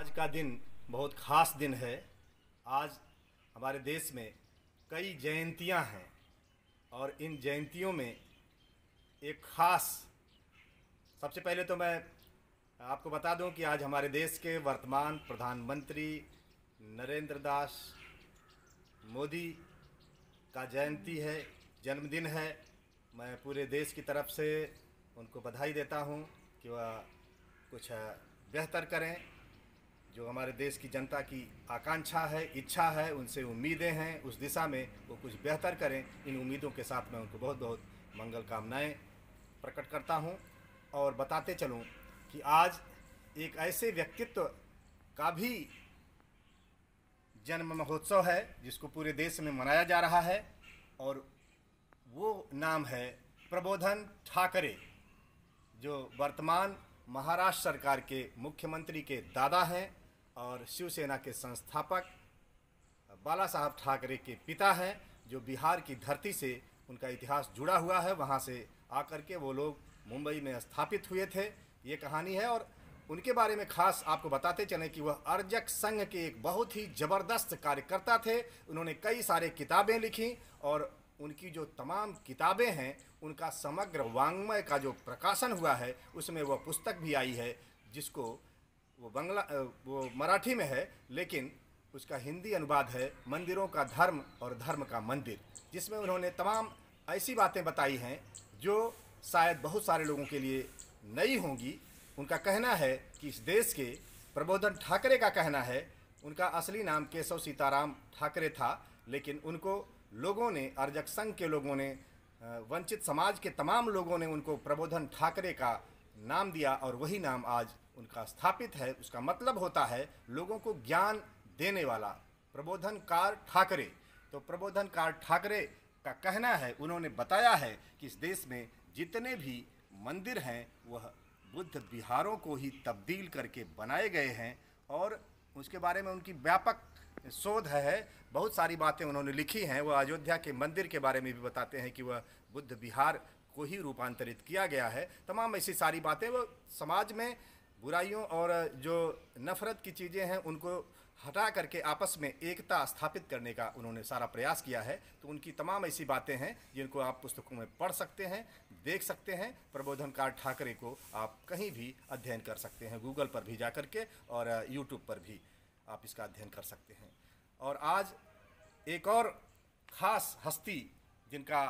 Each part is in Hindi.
आज का दिन बहुत ख़ास दिन है। आज हमारे देश में कई जयंतियां हैं और इन जयंतियों में एक ख़ास, सबसे पहले तो मैं आपको बता दूं कि आज हमारे देश के वर्तमान प्रधानमंत्री नरेंद्र दास मोदी का जयंती है, जन्मदिन है। मैं पूरे देश की तरफ से उनको बधाई देता हूं कि वह कुछ बेहतर करें। जो हमारे देश की जनता की आकांक्षा है, इच्छा है, उनसे उम्मीदें हैं, उस दिशा में वो कुछ बेहतर करें। इन उम्मीदों के साथ मैं उनको बहुत बहुत मंगल कामनाएं प्रकट करता हूं। और बताते चलूं कि आज एक ऐसे व्यक्तित्व का भी जन्म महोत्सव है जिसको पूरे देश में मनाया जा रहा है, और वो नाम है प्रबोधन ठाकरे, जो वर्तमान महाराष्ट्र सरकार के मुख्यमंत्री के दादा हैं और शिवसेना के संस्थापक बाला साहब ठाकरे के पिता हैं, जो बिहार की धरती से उनका इतिहास जुड़ा हुआ है। वहाँ से आकर के वो लोग मुंबई में स्थापित हुए थे। ये कहानी है। और उनके बारे में खास आपको बताते चलें कि वह अर्जक संघ के एक बहुत ही ज़बरदस्त कार्यकर्ता थे। उन्होंने कई सारे किताबें लिखी और उनकी जो तमाम किताबें हैं उनका समग्र वाङ्मय का जो प्रकाशन हुआ है उसमें वह पुस्तक भी आई है, जिसको वो मराठी में है, लेकिन उसका हिंदी अनुवाद है मंदिरों का धर्म और धर्म का मंदिर, जिसमें उन्होंने तमाम ऐसी बातें बताई हैं जो शायद बहुत सारे लोगों के लिए नई होंगी। उनका कहना है कि इस देश के प्रबोधन ठाकरे का कहना है, उनका असली नाम केशव सीताराम ठाकरे था, लेकिन उनको लोगों ने, अर्जक संघ के लोगों ने, वंचित समाज के तमाम लोगों ने उनको प्रबोधन ठाकरे का नाम दिया और वही नाम आज उनका स्थापित है। उसका मतलब होता है लोगों को ज्ञान देने वाला, प्रबोधनकार ठाकरे। तो प्रबोधनकार ठाकरे का कहना है, उन्होंने बताया है कि इस देश में जितने भी मंदिर हैं वह बुद्ध विहारों को ही तब्दील करके बनाए गए हैं, और उसके बारे में उनकी व्यापक शोध है। बहुत सारी बातें उन्होंने लिखी हैं। वह अयोध्या के मंदिर के बारे में भी बताते हैं कि वह बुद्ध विहार को ही रूपांतरित किया गया है। तमाम ऐसी सारी बातें, वो समाज में बुराइयों और जो नफ़रत की चीज़ें हैं उनको हटा करके आपस में एकता स्थापित करने का उन्होंने सारा प्रयास किया है। तो उनकी तमाम ऐसी बातें हैं जिनको आप पुस्तकों में पढ़ सकते हैं, देख सकते हैं। प्रबोधनकार ठाकरे को आप कहीं भी अध्ययन कर सकते हैं, गूगल पर भी जा करके, और यूट्यूब पर भी आप इसका अध्ययन कर सकते हैं। और आज एक और ख़ास हस्ती जिनका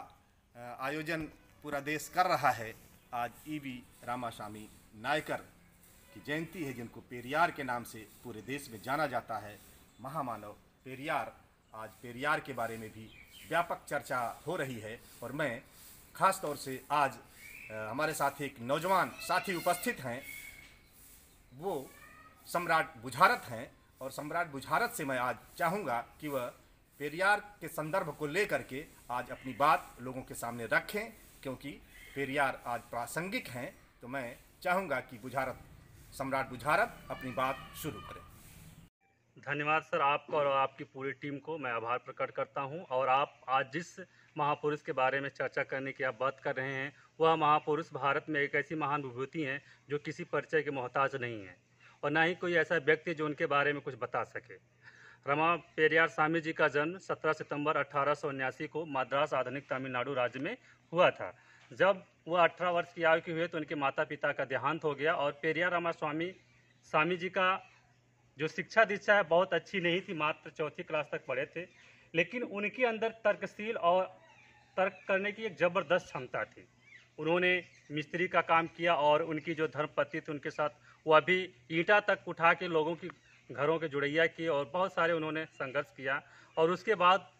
आयोजन पूरा देश कर रहा है, आज ईवी रामास्वामी नायकर की जयंती है, जिनको पेरियार के नाम से पूरे देश में जाना जाता है। महामानव पेरियार, आज पेरियार के बारे में भी व्यापक चर्चा हो रही है। और मैं ख़ास तौर से आज हमारे साथ एक नौजवान साथी उपस्थित हैं, वो सम्राट बुझारत हैं, और सम्राट बुझारत से मैं आज चाहूँगा कि वह पेरियार के संदर्भ को लेकर के आज अपनी बात लोगों के सामने रखें, क्योंकि पेरियार आज प्रासंगिक हैं। तो मैं चाहूँगा कि सम्राट बुझारत अपनी बात शुरू करें। धन्यवाद सर, आपको और आपकी पूरी टीम को मैं आभार प्रकट करता हूं। और आप आज जिस महापुरुष के बारे में चर्चा करने की आप बात कर रहे हैं, वह महापुरुष भारत में एक ऐसी महान विभूति हैं जो किसी परिचय के मोहताज नहीं है, और ना ही कोई ऐसा व्यक्ति जो उनके बारे में कुछ बता सके। रमा पेरियार स्वामी जी का जन्म 17 सितंबर 1879 को मद्रास, आधुनिक तमिलनाडु राज्य में हुआ था। जब वह 18 वर्ष की आयु के हुए तो उनके माता पिता का देहांत हो गया। और पेरियार स्वामी जी का जो शिक्षा दीक्षा है बहुत अच्छी नहीं थी, मात्र 4वीं क्लास तक पढ़े थे, लेकिन उनके अंदर तर्कशील और तर्क करने की एक ज़बरदस्त क्षमता थी। उन्होंने मिस्त्री का काम किया, और उनकी जो धर्मपत्नी थी उनके साथ वह भी ईंटा तक उठा के लोगों की घरों के जुड़ैया की, और बहुत सारे उन्होंने संघर्ष किया। और उसके बाद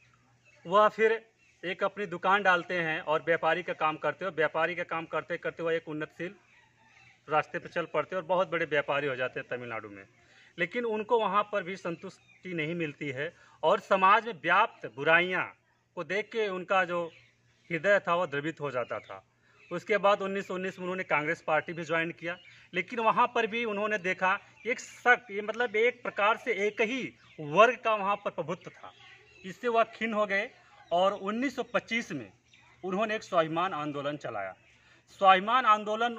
वह फिर एक अपनी दुकान डालते हैं और व्यापारी का काम करते हैं, और व्यापारी का काम करते करते वह एक उन्नतशील रास्ते पर चल पड़ते हैं और बहुत बड़े व्यापारी हो जाते हैं तमिलनाडु में। लेकिन उनको वहाँ पर भी संतुष्टि नहीं मिलती है, और समाज में व्याप्त बुराइयाँ को देख के उनका जो हृदय था वह द्रवित हो जाता था। उसके बाद 1919 में उन्होंने कांग्रेस पार्टी भी ज्वाइन किया, लेकिन वहाँ पर भी उन्होंने देखा एक सख्त, ये मतलब एक प्रकार से एक ही वर्ग का वहाँ पर प्रभुत्व था। इससे वह खिन्न हो गए, और 1925 में उन्होंने एक स्वाभिमान आंदोलन चलाया। स्वाभिमान आंदोलन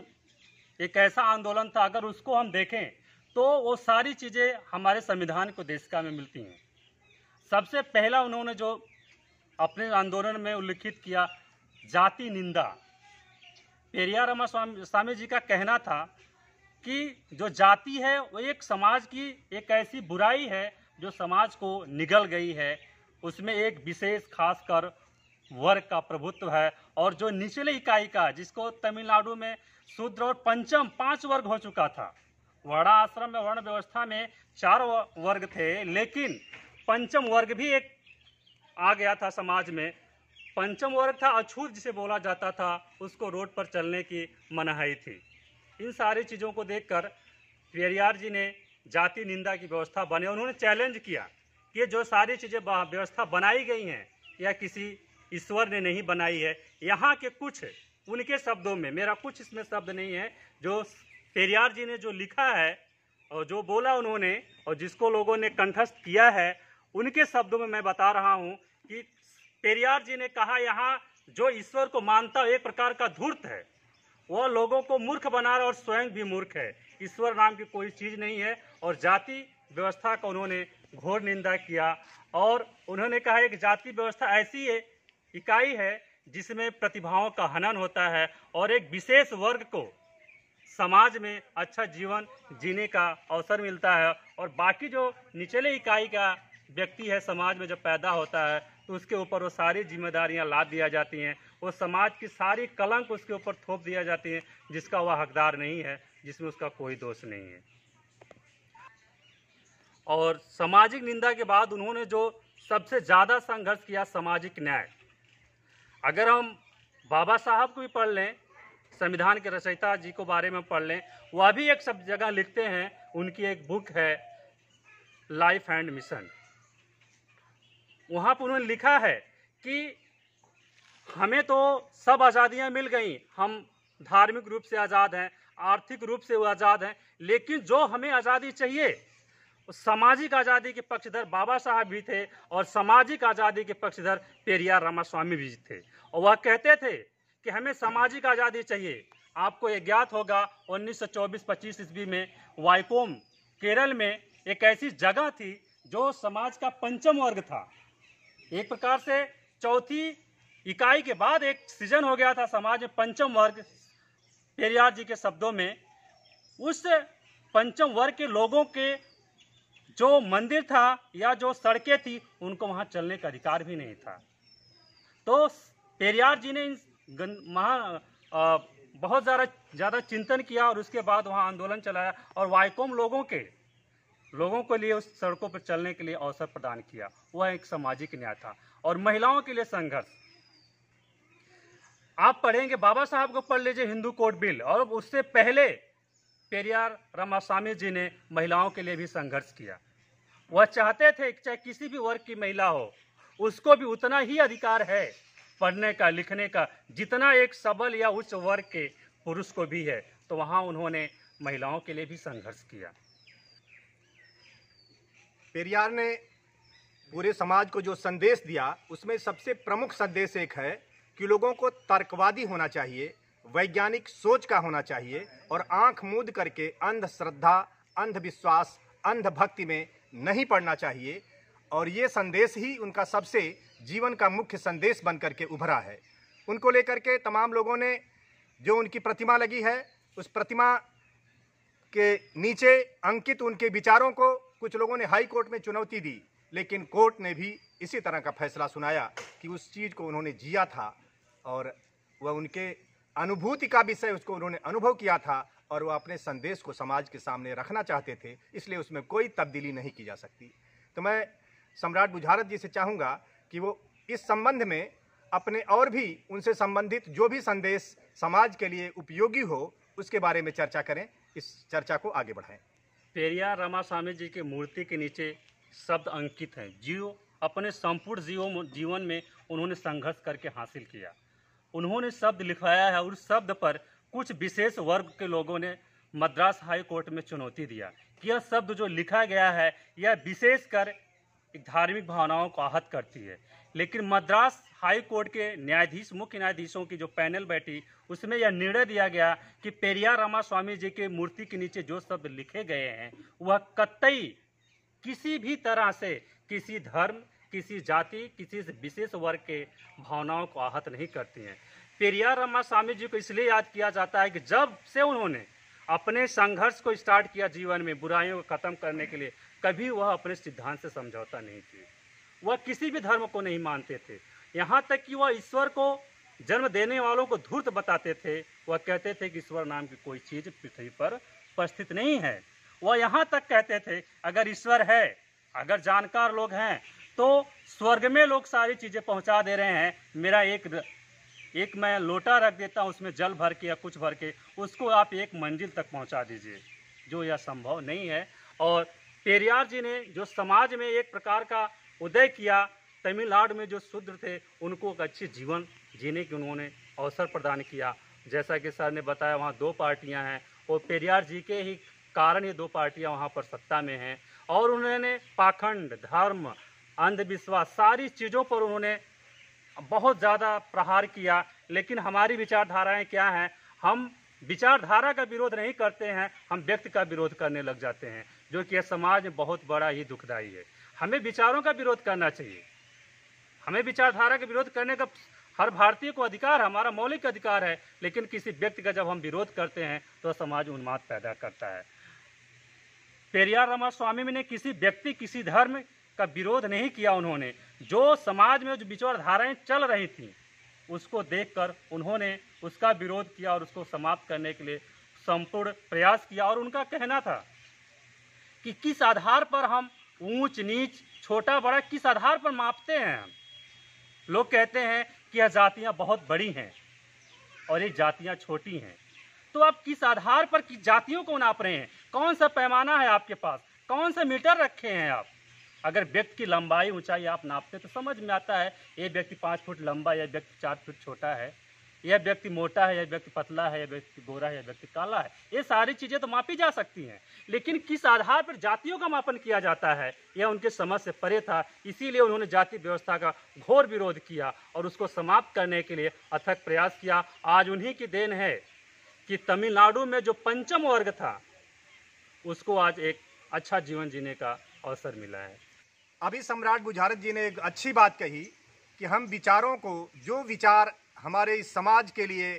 एक ऐसा आंदोलन था, अगर उसको हम देखें तो वो सारी चीज़ें हमारे संविधान को देशिका में मिलती हैं। सबसे पहला उन्होंने जो अपने आंदोलन में उल्लिखित किया, जाति निंदा। पेरियार रामास्वामी जी का कहना था कि जो जाति है वो एक समाज की एक ऐसी बुराई है जो समाज को निगल गई है, उसमें एक विशेष खासकर वर्ग का प्रभुत्व है, और जो निचले इकाई का, जिसको तमिलनाडु में शूद्र और पंचम 5 वर्ग हो चुका था। वर्ण आश्रम में वर्ण व्यवस्था में 4 वर्ग थे, लेकिन पंचम वर्ग भी एक आ गया था समाज में। पंचम वर्ग था अछूत जिसे बोला जाता था, उसको रोड पर चलने की मनाही थी। इन सारी चीज़ों को देखकर पेरियार जी ने जाति निंदा की व्यवस्था बने। उन्होंने चैलेंज किया कि ये जो सारी चीज़ें व्यवस्था बनाई गई हैं या किसी ईश्वर ने नहीं बनाई है। यहाँ के कुछ उनके शब्दों में, मेरा कुछ इसमें शब्द नहीं है, जो पेरियार जी ने जो लिखा है और जो बोला उन्होंने और जिसको लोगों ने कंठस्थ किया है, उनके शब्दों में मैं बता रहा हूँ कि पेरियार जी ने कहा, यहाँ जो ईश्वर को मानता है एक प्रकार का धूर्त है, वह लोगों को मूर्ख बना रहा और स्वयं भी मूर्ख है। ईश्वर नाम की कोई चीज़ नहीं है। और जाति व्यवस्था का उन्होंने घोर निंदा किया और उन्होंने कहा एक जाति व्यवस्था ऐसी इकाई है जिसमें प्रतिभाओं का हनन होता है और एक विशेष वर्ग को समाज में अच्छा जीवन जीने का अवसर मिलता है, और बाकी जो निचले इकाई का व्यक्ति है समाज में जब पैदा होता है तो उसके ऊपर वो सारी जिम्मेदारियां लाद दिया जाती हैं, वो समाज की सारी कलंक उसके ऊपर थोप दिया जाती है जिसका वह हकदार नहीं है, जिसमें उसका कोई दोष नहीं है। और सामाजिक निंदा के बाद उन्होंने जो सबसे ज़्यादा संघर्ष किया, सामाजिक न्याय। अगर हम बाबा साहब को भी पढ़ लें, संविधान के रचयिता जी को बारे में पढ़ लें, वह भी एक सब जगह लिखते हैं। उनकी एक बुक है लाइफ एंड मिशन। वहाँ पर उन्होंने लिखा है कि हमें तो सब आज़ादियाँ मिल गई, हम धार्मिक रूप से आज़ाद हैं, आर्थिक रूप से आज़ाद हैं, लेकिन जो हमें आज़ादी चाहिए सामाजिक आज़ादी के पक्षधर बाबा साहब भी थे और सामाजिक आज़ादी के पक्षधर पेरियार रामास्वामी भी थे। और वह कहते थे कि हमें सामाजिक आज़ादी चाहिए। आपको ये ज्ञात होगा 1924-25 ईस्वी में वाइकोम केरल में एक ऐसी जगह थी जो समाज का पंचम वर्ग था। एक प्रकार से चौथी इकाई के बाद एक सृजन हो गया था समाज में पंचम वर्ग। पेरियार जी के शब्दों में उस पंचम वर्ग के लोगों के जो मंदिर था या जो सड़कें थी उनको वहाँ चलने का अधिकार भी नहीं था। तो पेरियार जी ने बहुत ज़्यादा चिंतन किया और उसके बाद वहाँ आंदोलन चलाया और वाइकोम लोगों के लिए उस सड़कों पर चलने के लिए अवसर प्रदान किया। वह एक सामाजिक न्याय था। और महिलाओं के लिए संघर्ष, आप पढ़ेंगे, बाबा साहब को पढ़ लीजिए हिंदू कोड बिल, और उससे पहले पेरियार रामास्वामी जी ने महिलाओं के लिए भी संघर्ष किया। वह चाहते थे कि चाहे किसी भी वर्ग की महिला हो, उसको भी उतना ही अधिकार है पढ़ने का, लिखने का, जितना एक सबल या उच्च वर्ग के पुरुष को भी है। तो वहाँ उन्होंने महिलाओं के लिए भी संघर्ष किया। पेरियार ने पूरे समाज को जो संदेश दिया उसमें सबसे प्रमुख संदेश एक है कि लोगों को तर्कवादी होना चाहिए, वैज्ञानिक सोच का होना चाहिए और आंख मूंद करके अंधश्रद्धा, अंधविश्वास, अंधभक्ति में नहीं पड़ना चाहिए। और ये संदेश ही उनका सबसे जीवन का मुख्य संदेश बन करके उभरा है। उनको लेकर के तमाम लोगों ने, जो उनकी प्रतिमा लगी है, उस प्रतिमा के नीचे अंकित उनके विचारों को कुछ लोगों ने हाई कोर्ट में चुनौती दी, लेकिन कोर्ट ने भी इसी तरह का फैसला सुनाया कि उस चीज़ को उन्होंने जिया था और वह उनके अनुभूति का विषय, उसको उन्होंने अनुभव किया था और वह अपने संदेश को समाज के सामने रखना चाहते थे, इसलिए उसमें कोई तब्दीली नहीं की जा सकती। तो मैं सम्राट बुझारत जी से चाहूँगा कि वो इस संबंध में अपने और भी उनसे संबंधित जो भी संदेश समाज के लिए उपयोगी हो उसके बारे में चर्चा करें, इस चर्चा को आगे बढ़ाएं। पेरियार रामास्वामी जी की मूर्ति के नीचे शब्द अंकित हैं। अपने संपूर्ण जीवन में उन्होंने संघर्ष करके हासिल किया। उन्होंने शब्द लिखवाया है और उस शब्द पर कुछ विशेष वर्ग के लोगों ने मद्रास हाई कोर्ट में चुनौती दिया कि यह शब्द जो लिखा गया है यह विशेषकर धार्मिक भावनाओं को आहत करती है। लेकिन मद्रास हाई कोर्ट के न्यायाधीश, मुख्य न्यायाधीशों की जो पैनल बैठी, उसमें यह निर्णय दिया गया कि पेरियार रामास्वामी जी के मूर्ति के नीचे जो शब्द लिखे गए हैं वह कतई किसी भी तरह से किसी धर्म, किसी जाति, किसी विशेष वर्ग के भावनाओं को आहत नहीं करती हैं। पेरियार रामास्वामी जी को इसलिए याद किया जाता है कि जब से उन्होंने अपने संघर्ष को स्टार्ट किया जीवन में बुराइयों को खत्म करने के लिए, कभी वह अपने सिद्धांत से समझौता नहीं किए। वह किसी भी धर्म को नहीं मानते थे, यहाँ तक कि वह ईश्वर को जन्म देने वालों को धूर्त बताते थे। वह कहते थे कि ईश्वर नाम की कोई चीज़ पृथ्वी पर उपस्थित नहीं है। वह यहाँ तक कहते थे अगर ईश्वर है, अगर जानकार लोग हैं, तो स्वर्ग में लोग सारी चीज़ें पहुँचा दे रहे हैं, मेरा एक मैं लोटा रख देता हूँ, उसमें जल भर के या कुछ भर के उसको आप एक मंजिल तक पहुँचा दीजिए, जो यह संभव नहीं है। और पेरियार जी ने जो समाज में एक प्रकार का उदय किया, तमिलनाडु में जो शूद्र थे उनको एक अच्छे जीवन जीने की उन्होंने अवसर प्रदान किया। जैसा कि सर ने बताया, वहाँ 2 पार्टियां हैं और पेरियार जी के ही कारण ये 2 पार्टियां वहाँ पर सत्ता में हैं। और उन्होंने पाखंड, धर्म, अंधविश्वास, सारी चीज़ों पर उन्होंने बहुत ज़्यादा प्रहार किया। लेकिन हमारी विचारधाराएं क्या हैं? हम विचारधारा का विरोध नहीं करते हैं, हम व्यक्ति का विरोध करने लग जाते हैं, जो कि समाज में बहुत बड़ा ही दुखदायी है। हमें विचारों का विरोध करना चाहिए, हमें विचारधारा का विरोध करने का हर भारतीय को अधिकार है, हमारा मौलिक अधिकार है। लेकिन किसी व्यक्ति का जब हम विरोध करते हैं तो समाज उन्माद पैदा करता है। पेरियार रामास्वामी ने किसी व्यक्ति, किसी धर्म का विरोध नहीं किया। उन्होंने जो समाज में जो विचारधाराएं चल रही थी उसको देखकर उन्होंने उसका विरोध किया और उसको समाप्त करने के लिए संपूर्ण प्रयास किया। और उनका कहना था कि किस आधार पर हम ऊंच नीच, छोटा बड़ा किस आधार पर मापते हैं। लोग कहते हैं कि यह जातियां बहुत बड़ी हैं और ये जातियां छोटी हैं, तो आप किस आधार पर किस जातियों को नाप रहे हैं? कौन सा पैमाना है आपके पास? कौन सा मीटर रखे हैं आप? अगर व्यक्ति की लंबाई ऊंचाई आप नापते तो समझ में आता है ये व्यक्ति 5 फुट लंबा, यह व्यक्ति 4 फुट छोटा है, यह व्यक्ति मोटा है, यह व्यक्ति पतला है, यह व्यक्ति गोरा है, यह व्यक्ति काला है। ये सारी चीज़ें तो मापी जा सकती हैं, लेकिन किस आधार पर जातियों का मापन किया जाता है यह उनके समझ से परे था। इसीलिए उन्होंने जाति व्यवस्था का घोर विरोध किया और उसको समाप्त करने के लिए अथक प्रयास किया। आज उन्हीं की देन है कि तमिलनाडु में जो पंचम वर्ग था उसको आज एक अच्छा जीवन जीने का अवसर मिला है। अभी सम्राट बुझारत जी ने एक अच्छी बात कही कि हम विचारों को, जो विचार हमारे इस समाज के लिए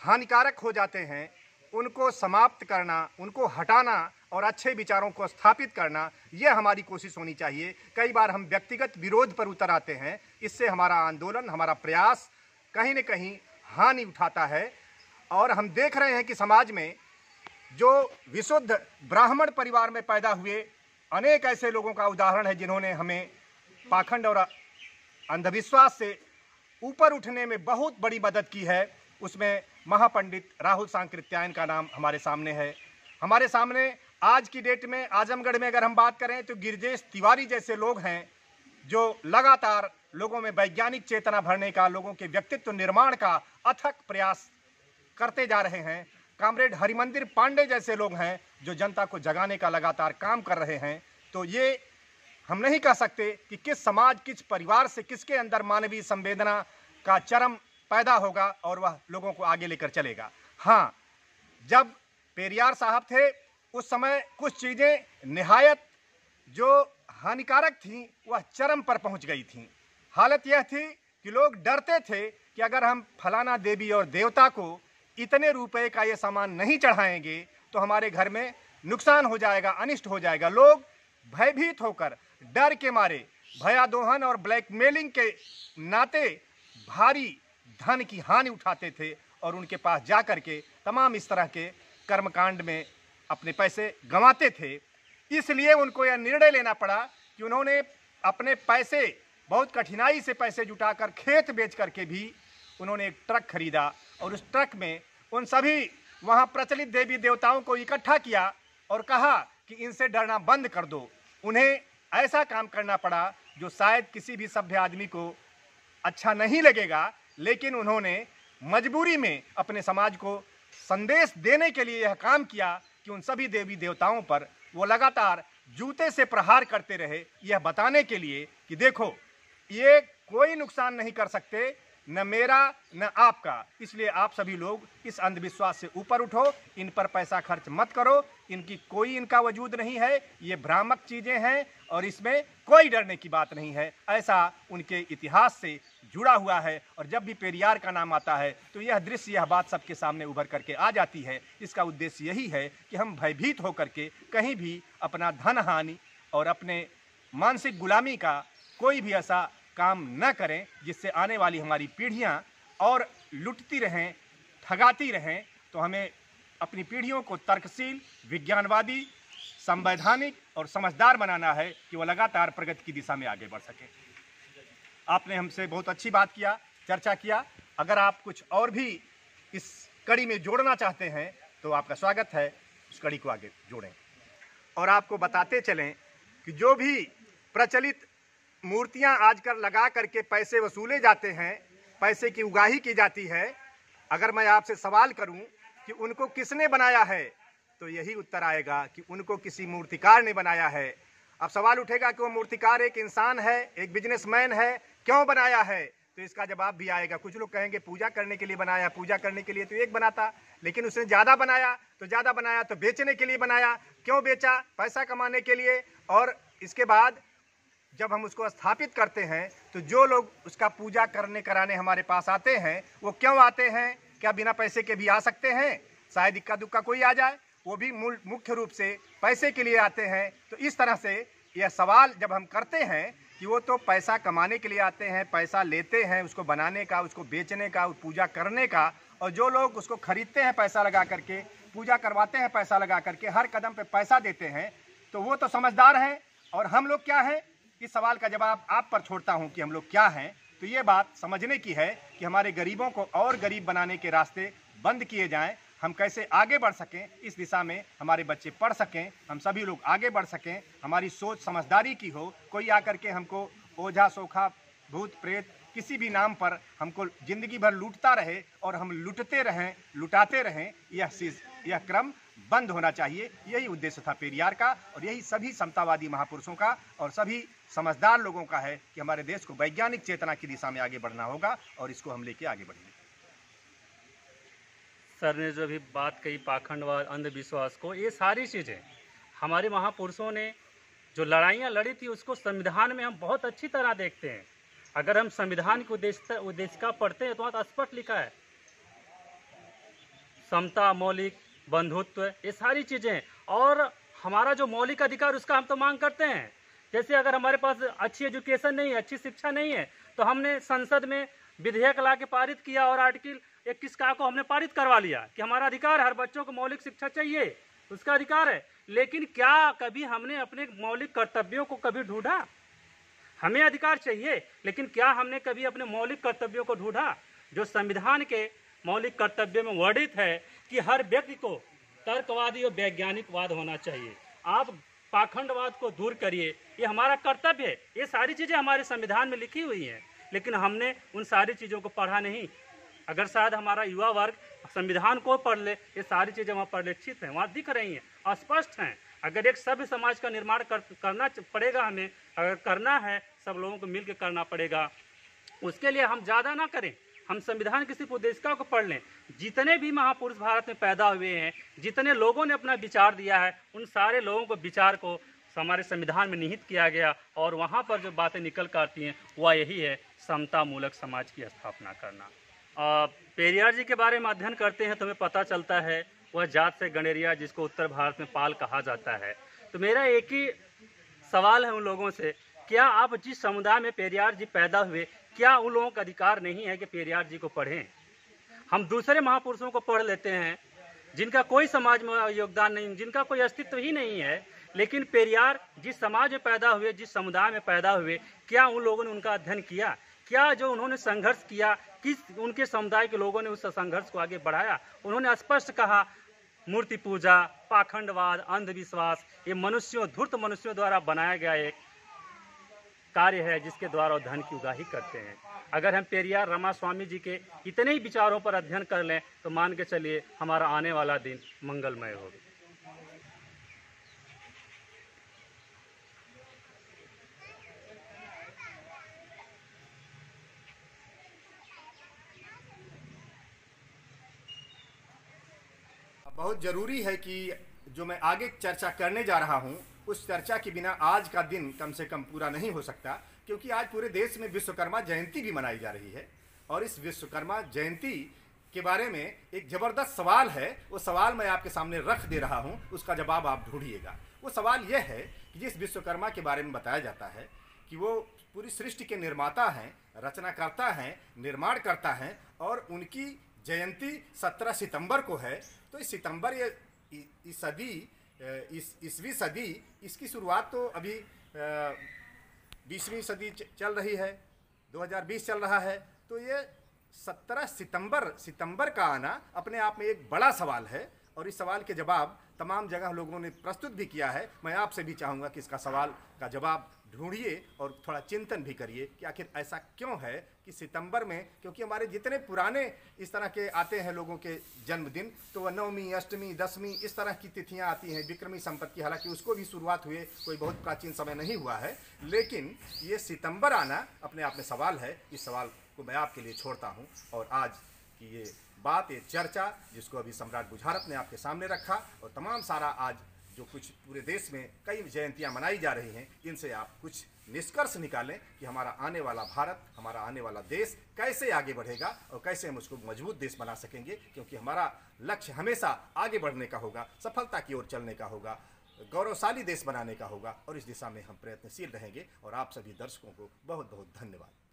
हानिकारक हो जाते हैं, उनको समाप्त करना, उनको हटाना और अच्छे विचारों को स्थापित करना, यह हमारी कोशिश होनी चाहिए। कई बार हम व्यक्तिगत विरोध पर उतर आते हैं, इससे हमारा आंदोलन, हमारा प्रयास कहीं न कहीं हानि उठाता है। और हम देख रहे हैं कि समाज में जो विशुद्ध ब्राह्मण परिवार में पैदा हुए अनेक ऐसे लोगों का उदाहरण है जिन्होंने हमें पाखंड और अंधविश्वास से ऊपर उठने में बहुत बड़ी मदद की है। उसमें महापंडित राहुल सांकृत्यायन का नाम हमारे सामने है। हमारे सामने आज की डेट में आजमगढ़ में अगर हम बात करें तो गिरिजेश तिवारी जैसे लोग हैं जो लगातार लोगों में वैज्ञानिक चेतना भरने का, लोगों के व्यक्तित्व निर्माण का अथक प्रयास करते जा रहे हैं। कामरेड हरिमंदिर पांडे जैसे लोग हैं जो जनता को जगाने का लगातार काम कर रहे हैं। तो ये हम नहीं कह सकते कि किस समाज, किस परिवार से किसके अंदर मानवीय संवेदना का चरम पैदा होगा और वह लोगों को आगे लेकर चलेगा। हाँ, जब पेरियार साहब थे उस समय कुछ चीज़ें निहायत जो हानिकारक थीं वह चरम पर पहुंच गई थीं। हालत यह थी कि लोग डरते थे कि अगर हम फलाना देवी और देवता को इतने रुपए का ये सामान नहीं चढ़ाएंगे तो हमारे घर में नुकसान हो जाएगा, अनिष्ट हो जाएगा। लोग भयभीत होकर, डर के मारे, भयादोहन और ब्लैकमेलिंग के नाते भारी धन की हानि उठाते थे और उनके पास जा कर के तमाम इस तरह के कर्मकांड में अपने पैसे गंवाते थे। इसलिए उनको यह निर्णय लेना पड़ा कि उन्होंने अपने पैसे, बहुत कठिनाई से पैसे जुटाकर, खेत बेच करके भी उन्होंने एक ट्रक खरीदा और उस ट्रक में उन सभी वहाँ प्रचलित देवी देवताओं को इकट्ठा किया और कहा कि इनसे डरना बंद कर दो। उन्हें ऐसा काम करना पड़ा जो शायद किसी भी सभ्य आदमी को अच्छा नहीं लगेगा, लेकिन उन्होंने मजबूरी में अपने समाज को संदेश देने के लिए यह काम किया कि उन सभी देवी देवताओं पर वो लगातार जूते से प्रहार करते रहे, यह बताने के लिए कि देखो ये कोई नुकसान नहीं कर सकते, न मेरा न आपका। इसलिए आप सभी लोग इस अंधविश्वास से ऊपर उठो, इन पर पैसा खर्च मत करो, इनकी कोई इनका वजूद नहीं है, ये भ्रामक चीजें हैं और इसमें कोई डरने की बात नहीं है। ऐसा उनके इतिहास से जुड़ा हुआ है और जब भी पेरियार का नाम आता है तो यह दृश्य, यह बात सबके सामने उभर करके आ जाती है। इसका उद्देश्य यही है कि हम भयभीत होकर के कहीं भी अपना धन हानि और अपने मानसिक गुलामी का कोई भी ऐसा काम न करें जिससे आने वाली हमारी पीढ़ियां और लुटती रहें, ठगाती रहें। तो हमें अपनी पीढ़ियों को तर्कशील, विज्ञानवादी, संवैधानिक और समझदार बनाना है कि वह लगातार प्रगति की दिशा में आगे बढ़ सके। आपने हमसे बहुत अच्छी बात किया, चर्चा किया। अगर आप कुछ और भी इस कड़ी में जोड़ना चाहते हैं तो आपका स्वागत है, उस कड़ी को आगे जोड़ें। और आपको बताते चलें कि जो भी प्रचलित मूर्तियां आजकल लगा करके पैसे वसूले जाते हैं, पैसे की उगाही की जाती है, अगर मैं आपसे सवाल करूं कि उनको किसने बनाया है तो यही उत्तर आएगा कि उनको किसी मूर्तिकार ने बनाया है। अब सवाल उठेगा कि वो मूर्तिकार एक इंसान है, एक बिजनेसमैन है, क्यों बनाया है? तो इसका जवाब भी आएगा। कुछ लोग कहेंगे पूजा करने के लिए बनाया, पूजा करने के लिए तो एक बनाता, लेकिन उसने ज़्यादा बनाया तो बेचने के लिए बनाया। क्यों बेचा? पैसा कमाने के लिए। और इसके बाद जब हम उसको स्थापित करते हैं तो जो लोग उसका पूजा करने कराने हमारे पास आते हैं वो क्यों आते हैं? क्या बिना पैसे के भी आ सकते हैं? शायद इक्का दुक्का कोई आ जाए, वो भी मुख्य रूप से पैसे के लिए आते हैं। तो इस तरह से यह सवाल जब हम करते हैं कि वो तो पैसा कमाने के लिए आते हैं, पैसा लेते हैं उसको बनाने का, उसको बेचने का, पूजा करने का, और जो लोग उसको खरीदते हैं पैसा लगा करके, पूजा करवाते हैं पैसा लगा करके, हर कदम पे पैसा देते हैं, तो वो तो समझदार हैं। और हम लोग क्या हैं? इस सवाल का जवाब आप पर छोड़ता हूं कि हम लोग क्या हैं। तो ये बात समझने की है कि हमारे गरीबों को और गरीब बनाने के रास्ते बंद किए जाएं, हम कैसे आगे बढ़ सकें, इस दिशा में हमारे बच्चे पढ़ सकें, हम सभी लोग आगे बढ़ सकें, हमारी सोच समझदारी की हो। कोई आकर के हमको ओझा सोखा, भूत प्रेत किसी भी नाम पर हमको जिंदगी भर लूटता रहे और हम लुटते रहें, लुटाते रहें, यह क्रम बंद होना चाहिए। यही उद्देश्य था पेरियार का और यही सभी समतावादी महापुरुषों का और सभी समझदार लोगों का है कि हमारे देश को वैज्ञानिक चेतना की दिशा में आगे बढ़ना होगा और इसको हम लेके आगे बढ़ेंगे। सर ने जो भी बात कही पाखंडवाद, अंधविश्वास को, ये सारी चीज़ें हमारे महापुरुषों ने जो लड़ाइयाँ लड़ी थी उसको संविधान में हम बहुत अच्छी तरह देखते हैं। अगर हम संविधान की उद्देशिका पढ़ते हैं तो वहाँ स्पष्ट लिखा है समता, मौलिक, बंधुत्व, ये सारी चीज़ें। और हमारा जो मौलिक अधिकार उसका हम तो मांग करते हैं। जैसे अगर हमारे पास अच्छी एजुकेशन नहीं है, अच्छी शिक्षा नहीं है, तो हमने संसद में विधेयक ला के पारित किया और आर्टिकल 21 का को हमने पारित करवा लिया कि हमारा अधिकार, हर बच्चों को मौलिक शिक्षा चाहिए, उसका अधिकार है। लेकिन क्या कभी हमने अपने मौलिक कर्तव्यों को कभी ढूंढा? हमें अधिकार चाहिए, लेकिन क्या हमने कभी अपने मौलिक कर्तव्यों को ढूंढा? जो संविधान के मौलिक कर्तव्य में वर्णित है कि हर व्यक्ति को तर्कवादी और वैज्ञानिकवाद होना चाहिए, आप पाखंडवाद को दूर करिए, ये हमारा कर्तव्य है। ये सारी चीज़ें हमारे संविधान में लिखी हुई हैं, लेकिन हमने उन सारी चीज़ों को पढ़ा नहीं। अगर शायद हमारा युवा वर्ग संविधान को पढ़ ले, ये सारी चीज़ें वहाँ परिलक्षित हैं, वहाँ दिख रही हैं, स्पष्ट हैं। अगर एक सभ्य समाज का निर्माण करना पड़ेगा, हमें अगर करना है, सब लोगों को मिलकर करना पड़ेगा। उसके लिए हम ज़्यादा ना करें, हम संविधान की सिर्फ उद्देशिका को पढ़ लें। जितने भी महापुरुष भारत में पैदा हुए हैं, जितने लोगों ने अपना विचार दिया है, उन सारे लोगों को विचार को हमारे संविधान में निहित किया गया और वहाँ पर जो बातें निकल कर आती हैं वह यही है, समता मूलक समाज की स्थापना करना। पेरियार जी के बारे में अध्ययन करते हैं तो हमें पता चलता है वह जात से गणेरिया, जिसको उत्तर भारत में पाल कहा जाता है। तो मेरा एक ही सवाल है उन लोगों से, क्या आप जिस समुदाय में पेरियार जी पैदा हुए, क्या उन लोगों का अधिकार नहीं है कि पेरियार जी को पढ़ें? हम दूसरे महापुरुषों को पढ़ लेते हैं जिनका कोई समाज में योगदान नहीं, जिनका कोई अस्तित्व ही नहीं है, लेकिन पेरियार जिस समाज में पैदा हुए, जिस समुदाय में पैदा हुए, क्या उन लोगों ने उनका अध्ययन किया? क्या जो उन्होंने संघर्ष किया, किस उनके समुदाय के लोगों ने उस संघर्ष को आगे बढ़ाया? उन्होंने स्पष्ट कहा मूर्ति पूजा, पाखंडवाद, अंधविश्वास, ये धूर्त मनुष्यों द्वारा बनाया गया एक कार्य है जिसके द्वारा वो धन की उगाही करते हैं। अगर हम पेरियार रामास्वामी जी के इतने ही विचारों पर अध्ययन कर लें तो मान के चलिए हमारा आने वाला दिन मंगलमय होगा। बहुत ज़रूरी है कि जो मैं आगे चर्चा करने जा रहा हूं, उस चर्चा के बिना आज का दिन कम से कम पूरा नहीं हो सकता, क्योंकि आज पूरे देश में विश्वकर्मा जयंती भी मनाई जा रही है। और इस विश्वकर्मा जयंती के बारे में एक ज़बरदस्त सवाल है। वो सवाल मैं आपके सामने रख दे रहा हूं, उसका जवाब आप ढूंढिएगा। वो सवाल यह है कि जिस विश्वकर्मा के बारे में बताया जाता है कि वो पूरी सृष्टि के निर्माता हैं, रचनाकर्ता हैं, निर्माण करता हैं, और उनकी जयंती 17 सितंबर को है। तो इस सितंबर इस सदी, ईसवीं सदी, इसकी शुरुआत तो अभी 20वीं सदी चल रही है, 2020 चल रहा है। तो ये 17 सितंबर का आना अपने आप में एक बड़ा सवाल है, और इस सवाल के जवाब तमाम जगह लोगों ने प्रस्तुत भी किया है। मैं आपसे भी चाहूँगा कि इसका सवाल का जवाब ढूंढिए और थोड़ा चिंतन भी करिए कि आखिर ऐसा क्यों है कि सितंबर में, क्योंकि हमारे जितने पुराने इस तरह के आते हैं लोगों के जन्मदिन, तो वह 9वीं, अष्टमी, 10वीं इस तरह की तिथियां आती हैं। विक्रमी संपत्ति की, हालांकि उसको भी शुरुआत हुए कोई बहुत प्राचीन समय नहीं हुआ है, लेकिन ये सितंबर आना अपने आप में सवाल है। इस सवाल को मैं आपके लिए छोड़ता हूँ, और आज की ये बात, ये चर्चा जिसको अभी सम्राट बुझारत ने आपके सामने रखा, और तमाम सारा आज जो कुछ पूरे देश में कई जयंतियां मनाई जा रही हैं, इनसे आप कुछ निष्कर्ष निकालें कि हमारा आने वाला भारत, हमारा आने वाला देश कैसे आगे बढ़ेगा और कैसे हम उसको मजबूत देश बना सकेंगे। क्योंकि हमारा लक्ष्य हमेशा आगे बढ़ने का होगा, सफलता की ओर चलने का होगा, गौरवशाली देश बनाने का होगा, और इस दिशा में हम प्रयत्नशील रहेंगे। और आप सभी दर्शकों को बहुत बहुत धन्यवाद।